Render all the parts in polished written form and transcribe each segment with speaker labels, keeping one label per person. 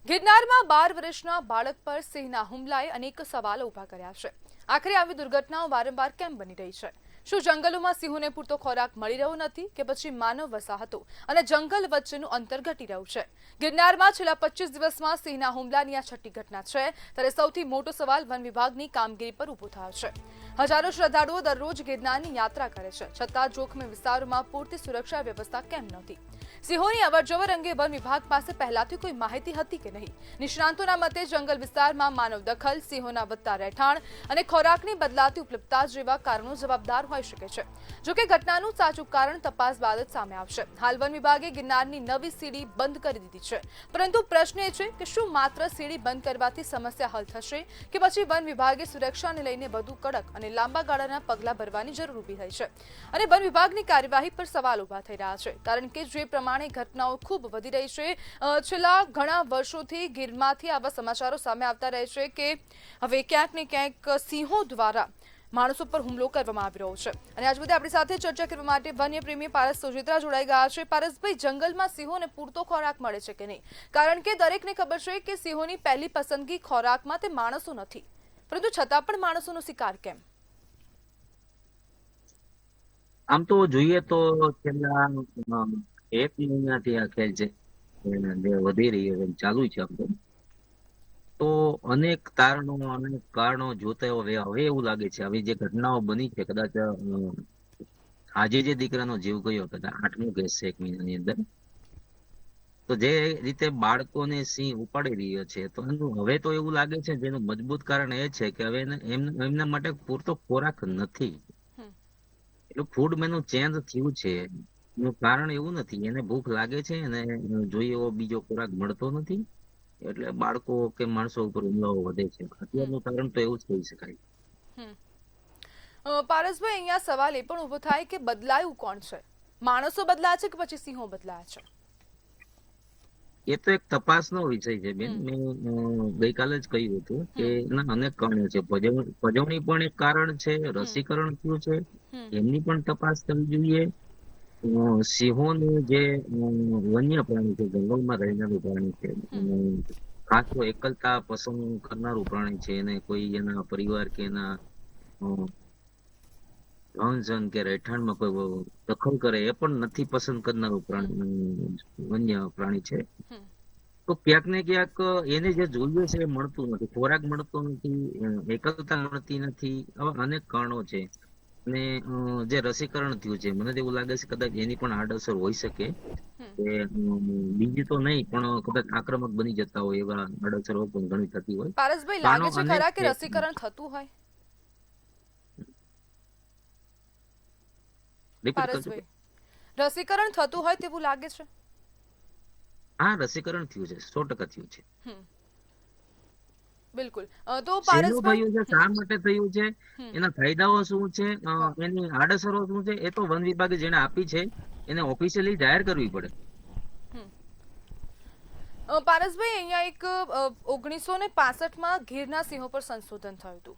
Speaker 1: ગિરનારમાં 12 વર્ષના બાળક પર સિંહના હુમલાએ અનેક સવાલો ઊભા કર્યા છે। આખરે આવી દુર્ઘટનાઓ વારંવાર કેમ બની રહી છે? શું જંગલોમાં સિંહોને પૂરતો ખોરાક મળી રહ્યો નથી કે પછી માનવ વસાહતો અને જંગલ વચ્ચેનું અંતર ઘટી રહ્યું છે? ગિરનારમાં છેલ્લા 25 દિવસમાં સિંહના હુમલાની આ છઠ્ઠી ઘટના છે, ત્યારે સૌથી મોટો સવાલ વન વિભાગની કામગીરી પર ઊભો થયો છે। હજારો શ્રદ્ધાળુઓ દરરોજ ગિરનારની યાત્રા કરે છે, છતાં જોખમી વિસ્તારોમાં પૂરતી સુરક્ષા વ્યવસ્થા કેમ નહોતી? સિંહોની અવરજવર અંગે વન વિભાગ પાસે પહેલાથી કોઈ માહિતી હતી કે નહીં? નિષ્ણાંતોના મતે જંગલ વિસ્તારમાં માનવ દખલ, સિંહોના વધતા રહેઠાણ અને ખોરાકની બદલાતી ઉપલબ્ધતા જેવા કારણો જવાબદાર હોઈ શકે છે। જોકે ઘટનાનું સાચું કારણ તપાસ બાદ જ સામે આવશે। હાલ વન વિભાગે ગિરનારની નવી સીડી બંધ કરી દીધી છે, પરંતુ પ્રશ્ન એ છે કે શું માત્ર સીડી બંધ કરવાથી સમસ્યા હલ થશે કે પછી વન વિભાગે સુરક્ષાને લઈને વધુ કડક અને લાંબા ગાળાના પગલાં ભરવાની જરૂર ઊભી થઈ છે? અને વન વિભાગની કાર્યવાહી પર સવાલ ઊભા થઈ રહ્યા છે, કારણ કે જે પ્રમાણે ઘટનાઓ ખૂબ વધી રહી છે, છેલ્લા ઘણા વર્ષોથી ગીરમાંથી આવા સમાચારો સામે આવતા રહે છે કે હવે ક્યાંક ને ક્યાંક સિંહો દ્વારા માણસો પર હુમલો કરવામાં આવી રહ્યો છે। અને આજ બધે આપણી સાથે ચર્ચા કરવા માટે વન્ય પ્રેમી પારસ સોજિત્રા જોડાઈ ગયા છે। પારસભાઈ, જંગલમાં સિંહોને પૂરતો ખોરાક મળે છે કે નહીં? કારણ કે દરેકને ખબર છે કે સિંહોની પહેલી પસંદગી ખોરાકમાં તે માણસો નથી, પરંતુ છતાં પણ માણસોનો શિકાર કેમ?
Speaker 2: આમ તો જોઈએ તો છેલ્લા 1 મહિનાથી આ ખેલ છે જે વધી રહી છે, ચાલુ છે આમ તો અનેક કારણો જોતા હવે એવું લાગે છે આવી જે ઘટનાઓ બની છે, કદાચ આજે જે દીકરાનો જીવ ગયો કદાચ 8મો કેસ છે 1 મહિનાની અંદર, તો જે રીતે બાળકોને સિંહ ઉપાડી રહ્યો છે, તો એનું હવે તો એવું લાગે છે જેનું મજબૂત કારણ એ છે કે હવે એમના માટે પૂરતો ખોરાક નથી। એટલું ફૂડ મેનુ ચેન્જ થયું છે એનું કારણ એવું નથી, એને ભૂખ લાગે છે અને જોઈએ એવો બીજો ખોરાક મળતો નથી, એટલે બાળકો કે માણસો ઉપર હુમલાઓ વધે છે। અત્યારનું કારણ તો એવું જ કહી શકાય।
Speaker 1: પારસભાઈ, અહીંયા સવાલ એ પણ ઊભો થાય કે બદલાયું કોણ છે? માણસો બદલાયા છે કે પછી સિંહો બદલાયા છે?
Speaker 2: એ તો એક તપાસનો વિષય છે બેન। મેં ગઈકાલે જ કહ્યું હતું કે એના અનેક કારણો છે। પજવણી પણ એક કારણ છે, રસીકરણ થયું છે એમની પણ તપાસ કરવી જોઈએ। સિંહોનું જે વન્ય પ્રાણી છે, જંગલમાં રહેનારું પ્રાણી છે, ખાસ તો એકલતા પસંદ કરનારું પ્રાણી છે, એને કોઈ એના પરિવાર કે એના ધન કે રહેઠાણમાં કોઈ દખલ કરે એ પણ નથી પસંદ કરનારું વન્ય પ્રાણી છે। તો ક્યાંક ને ક્યાંક એને જે જોઈએ છે એ મળતું નથી, ખોરાક મળતો નથી, એકલતા મળતી નથી, આવા અનેક કારણો છે। અને જે રસીકરણ થયું છે, મને એવું લાગે છે કદાચ એની પણ આડઅસર હોઈ શકે કે બીજી તો નહીં પણ કદાચ આક્રમક બની જતા હોય એવા આડઅસરો પણ ઘણી થતી હોય।
Speaker 1: પારસભાઈ, લાગે છે ખરા કે રસીકરણ થતું હોય? પારસભાઈ, રસીકરણ થતું હોય તેવું લાગે છે?
Speaker 2: હા, રસીકરણ થયું છે, 100% થયું છે।
Speaker 1: બિલકુલ। તો પારસભાઈ,
Speaker 2: થયું છે, શા માટે થયું છે, એના ફાયદાઓ શું છે, એની આડઅસરો શું છે, એ તો વન વિભાગે જેને આપી છે એને ઓફિશિયલી જાહેર કરવી પડે।
Speaker 1: પારસભાઈ, અહીંયા એક 1965માં ગીરના સિંહો પર સંશોધન થયું હતું।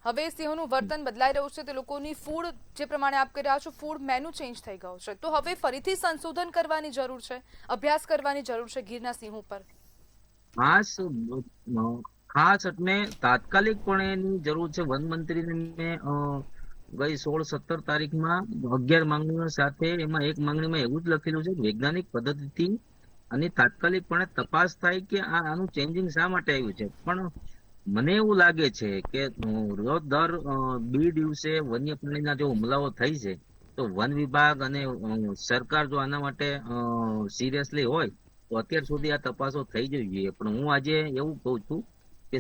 Speaker 1: હવે સિંહોનું વર્તન બદલાઈ રહ્યું છે, તે લોકોની ફૂડ જે પ્રમાણે આપ કરી રહ્યા છો, ફૂડ મેનુ ચેન્જ થઈ ગયો છે, તો હવે ફરીથી સંશોધન કરવાની જરૂર છે, અભ્યાસ કરવાની જરૂર છે ગીરના સિંહો પર?
Speaker 2: ખાસ એટલે તાત્કાલિકપણે એની જરૂર છે। વન મંત્રીને મેં ગઈ 16-17 તારીખમાં 11 માંગણીઓ સાથે એમાં એક માંગણીમાં એવું જ લખેલું છે વૈજ્ઞાનિક પદ્ધતિથી અને તાત્કાલિકપણે તપાસ થાય કે આનું ચેન્જિંગ શા માટે આવ્યું છે। પણ મને એવું લાગે છે કે રોજ દર 2 દિવસે વન્ય પ્રાણીના જો હુમલાઓ થઈ છે, તો વન વિભાગ અને સરકાર જો આના માટે સિરિયસલી હોય તો અત્યાર સુધી આ તપાસો થઈ જવી જોઈએ। પણ હું આજે એવું કહું છું કે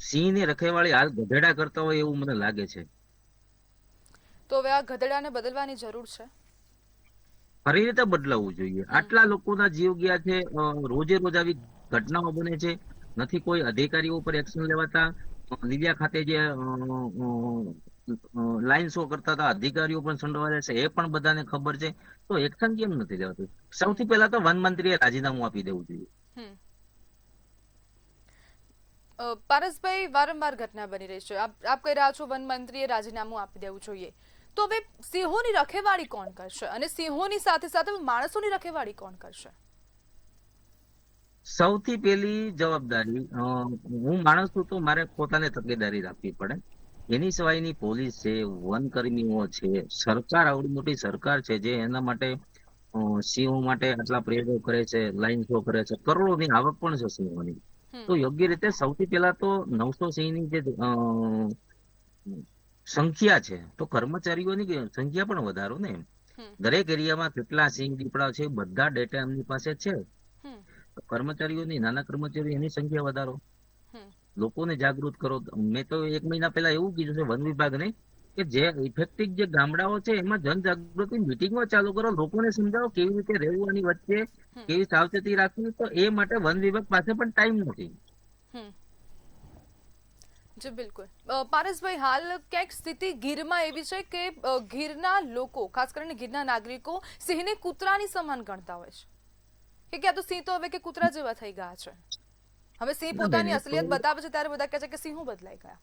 Speaker 2: સિંહની રખેવાળી હાલ ગધેડા કરતા હોય એવું મને લાગે છે।
Speaker 1: તો હવે આ ગધેડાને બદલવાની જરૂર છે,
Speaker 2: ખરી રીતે બદલાવવું જોઈએ। આટલા લોકોના જીવ ગયા છે, રોજે રોજ આવી ઘટનાઓ બને છે, નથી કોઈ અધિકારીઓ ઉપર એક્શન લેવાતા। લીલિયા ખાતે જે લાઈન શો કરતા હતા અધિકારીઓ પણ સંડોવાયેલા છે, એ પણ બધાને ખબર છે, તો એક્શન કેમ નથી લેવાતું? સૌથી પહેલા તો વન મંત્રીએ રાજીનામું આપી દેવું જોઈએ।
Speaker 1: પારસભાઈ, વારંવાર ઘટના બની રહી છે, આપ કહી રહ્યા છો વન મંત્રીએ રાજીનામું આપી દેવું જોઈએ, તો હવે સિંહોની રખેવાળી કોણ કરશે અને સિંહોની સાથે સાથે માણસોની રખેવાળી કોણ કરશે?
Speaker 2: સૌથી પહેલી જવાબદારી હું માણસ છું તો મારે પોતાને તકેદારી રાખવી પડે. એની સિવાયની પોલીસ છે, વનકર્મીઓ છે, સરકાર આવડી મોટી સરકાર છે જે એના માટે સિંહો માટે આટલા પ્રયોગો કરે છે, લાઈન શો કરે છે, કરોડોની આવક પણ છે સિંહોની.
Speaker 1: હમ
Speaker 2: તો યોગ્ય રીતે સૌથી પહેલા તો 900 સિંહની જે સંખ્યા છે તો કર્મચારીઓની સંખ્યા પણ વધારો ને.
Speaker 1: હમ
Speaker 2: દરેક એરિયામાં કેટલા સિંહ દીપડા છે બધા ડેટા એમની પાસે છે.
Speaker 1: હમ
Speaker 2: તો કર્મચારીઓની, નાના કર્મચારીઓ એની સંખ્યા વધારો,
Speaker 1: હમ
Speaker 2: લોકોને જાગૃત કરો. મેં તો 1 મહિના પહેલા એવું કીધું છે વન વિભાગને કે જે ઇફેક્ટિવ જે ગામડાઓ છે એમાં જનજાગૃતિ મિટિંગો ચાલુ કરો, લોકોને સમજાવો કેવી રીતે રહેવું, આની વચ્ચે
Speaker 1: હમ
Speaker 2: કેવી સાવચેતી રાખવી. તો એ માટે વન વિભાગ પાસે પણ ટાઈમ નથી.
Speaker 1: હમ જી બિલકુલ. પારસભાઈ, હાલ ક્યાંક સ્થિતિ ગીરમાં એવી છે કે ગીરના લોકો, ખાસ કરીને ગીરના નાગરિકો સિંહને કૂતરાની સમાન ગણતા હોય છે કે ક્યાં તો સિંહ તો હવે કે કૂતરા જેવા થઈ ગયા છે. હવે સિંહ
Speaker 2: ના બેન,
Speaker 1: પોતાની
Speaker 2: એ તો
Speaker 1: અસલિયત બતાવે છે ત્યારે બધા કહે છે કે સિંહો બદલાઈ ગયા.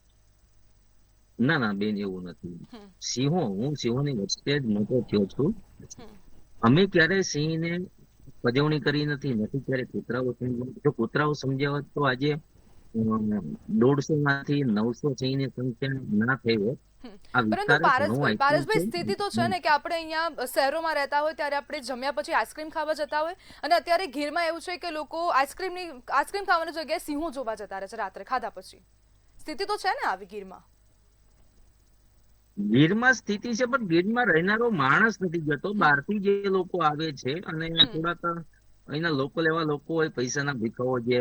Speaker 2: ના બેન, એવું નથી.
Speaker 1: હમ
Speaker 2: હું સિંહોની વચ્ચે જ મોટો થયો છું.
Speaker 1: હમ
Speaker 2: અમે ક્યારેય સિંહને પજવણી કરી નથી ક્યારે કૂતરાઓ સમજ્યા. જો કૂતરાઓ સમજ્યા હોત તો આજે 150 માંથી 900 સિંહની સંખ્યા ના થઈ હોત.
Speaker 1: હમ.
Speaker 2: આ
Speaker 1: પરંતુ
Speaker 2: વિસ્તાર જ ઘણો આપ્યો છે.
Speaker 1: પારસભાઈ, સ્થિતિ તો છે ને કે આપણે અહીંયા શહેરોમાં રહેતા હોય ત્યારે આપણે જમ્યા પછી આઈસ્ક્રીમ ખાવા જતા હોય, અને અત્યારે ગીરમાં એવું છે કે લોકો આઈસ્ક્રીમ ખાવાની જગ્યાએ સિંહો જોવા જતા રહે છે રાત્રે ખાધા પછી. સ્થિતિ તો છે ને આવી ગીરમાં.
Speaker 2: ગીરમાં સ્થિતિ છે પણ ગીરમાં રહેનારો માણસ નથી જતો. બહારથી જે લોકો આવે છે અને થોડાક અહીંના લોકલ એવા લોકો હોય, પૈસાના ભીખાઓ, જે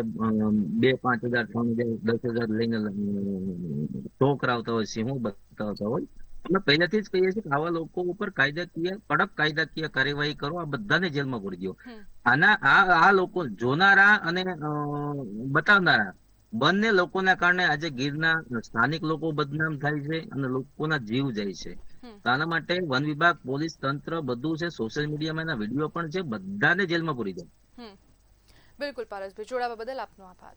Speaker 2: 2-5 હજાર, 3 હજાર, 10 હજાર લઈને શો કરાવતા હોય, સિંહો બતાવતા હોય. અમે પહેલેથી જ કહીએ છીએ કે આવા લોકો ઉપર કડક કાયદાકીય કાર્યવાહી કરો, આ બધાને જેલમાં પૂરી દો. આ લોકો જોનારા અને બતાવનારા બંને લોકોના કારણે આજે ગીરના સ્થાનિક લોકો બદનામ થાય છે અને લોકોના જીવ જાય છે. તો આના માટે વન વિભાગ, પોલીસ તંત્ર બધું છે, સોશિયલ મીડિયામાં એના વિડીયો પણ છે, બધાને જેલમાં પૂરી દો.
Speaker 1: બિલકુલ પારસભાઈ, જોડાવા બદલ આપનો આભાર.